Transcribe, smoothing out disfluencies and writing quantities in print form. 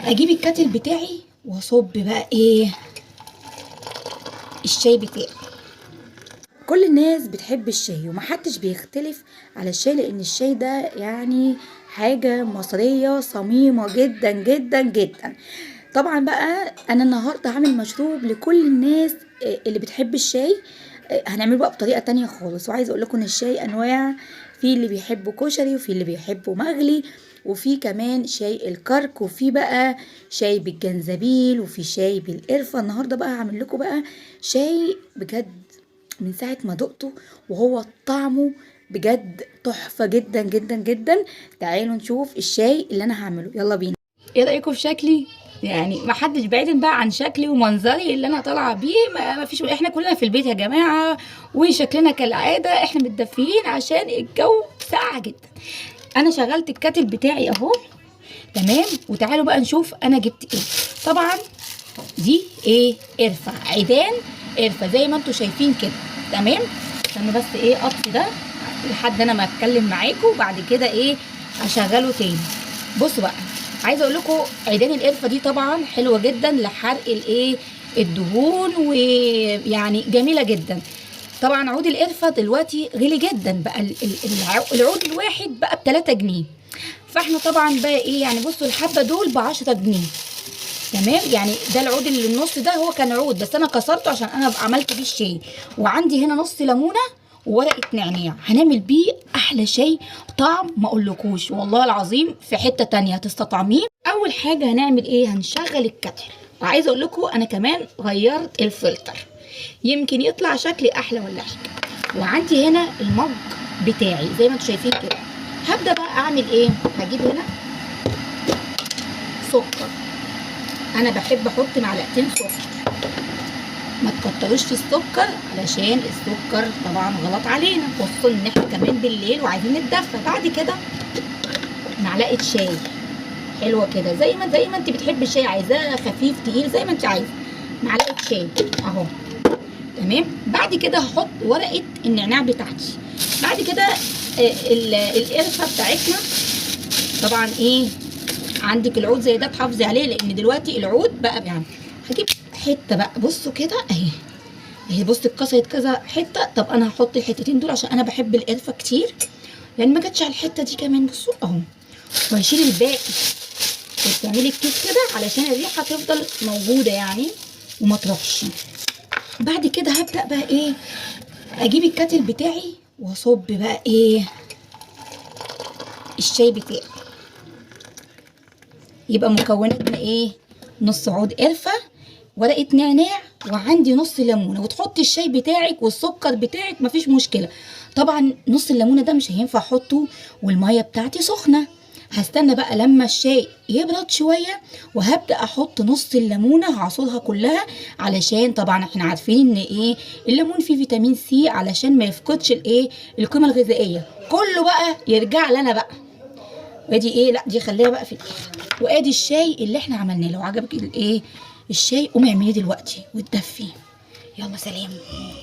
اجيب الكاتل بتاعي واصب بقى ايه الشاي بتاعي. كل الناس بتحب الشاي ومحدش بيختلف على الشاي، لان الشاي ده يعني حاجة مصرية صميمة جدا جدا جدا. طبعا بقى انا النهاردة هعمل مشروب لكل الناس اللي بتحب الشاي. هنعمله بقى بطريقة تانية خالص. وعايزة اقول لكم ان الشاي انواع، في اللي بيحبه كشري وفي اللي بيحبه مغلي، وفي كمان شاي الكرك، وفي بقى شاي بالجنزبيل، وفي شاي بالقرفة. النهاردة بقى هعمل لكم بقى شاي بجد من ساعة ما دقته وهو طعمه بجد تحفة جدا جدا جدا. تعالوا نشوف الشاي اللي انا هعمله، يلا بينا. ايه رأيكم في شكلي؟ يعني ما حدش بعيد بقى عن شكلي ومنظري اللي انا طالعه بيه. ما فيش، احنا كلنا في البيت يا جماعه، وشكلنا كالعاده احنا متدفيين عشان الجو ساقع جدا. انا شغلت الكاتل بتاعي اهو تمام. وتعالوا بقى نشوف انا جبت ايه. طبعا دي ايه؟ قرفه، عيدان قرفه زي ما انتم شايفين كده تمام. استنوا بس ايه اطفي ده لحد انا ما اتكلم معاكم، وبعد كده ايه هشغله تاني. بصوا بقى، عايزه اقول لكم عيدان القرفه دي طبعا حلوه جدا لحرق الايه الدهون، ويعني جميله جدا. طبعا عود القرفه دلوقتي غالي جدا بقى، العود الواحد بقى ب3 جنيه. فاحنا طبعا بقى ايه يعني، بصوا الحبه دول ب10 جنيه تمام. يعني ده العود اللي النص ده هو كان عود بس انا كسرته عشان انا عملت بيه الشاي. وعندي هنا نص ليمونه وورقه نعناع، هنعمل بيه احلى شاي. طعم ما اقولكوش والله العظيم في حته تانية هتستطعميه. اول حاجه هنعمل ايه؟ هنشغل الكتل. وعايزه اقول لكم انا كمان غيرت الفلتر يمكن يطلع شكلي احلى ولا حاجه. وعندي هنا المج بتاعي زي ما انتم شايفين كده. هبدا بقى اعمل ايه؟ هجيب هنا سكر، انا بحب احط معلقتين سكر، ما تكتروش في السكر علشان السكر طبعا غلط علينا، خصوصا ان احنا كمان بالليل وعايزين نتدفى. بعد كده معلقه شاي حلوه كده زي ما انت بتحبي الشاي، عايزاه خفيف تقيل زي ما انت عايزه. معلقه شاي اهو تمام. بعد كده هحط ورقه النعناع بتاعتي. بعد كده القرفه بتاعتنا. طبعا ايه عندك العود زي ده تحافظي عليه، لان دلوقتي العود بقى يعني. هجيب حته بقى، بصوا كده اهي بصوا اتكسرت كذا حته. طب انا هحط الحتتين دول عشان انا بحب القرفه كتير، يعني ما جاتش على الحته دي كمان. بصوا اهو، وهشيل الباقي. وتعملي الكيس كده علشان الريحه تفضل موجوده يعني وما تروحش. بعد كده هبدا بقى ايه، اجيب الكاتل بتاعي واصب بقى ايه الشاي بتاعي. يبقى مكوناتنا ايه؟ نص عود قرفه، ورقه نعناع، وعندي نص ليمونه. وتحطي الشاي بتاعك والسكر بتاعك مفيش مشكله. طبعا نص الليمونه ده مش هينفع احطه والميه بتاعتي سخنه، هستنى بقى لما الشاي يبرد شويه وهبدا احط نص الليمونه هعصرها كلها، علشان طبعا احنا عارفين ان ايه الليمون فيه فيتامين سي علشان ما يفقدش الايه القيمه الغذائيه. كله بقى يرجع لنا بقى. وادي ايه، لا دي خليها بقى في الاخر. وادي الشاي اللي احنا عملناه. لو عجبك الايه الشاي قومي اعمليه دلوقتي وتدفي. يلا سلام.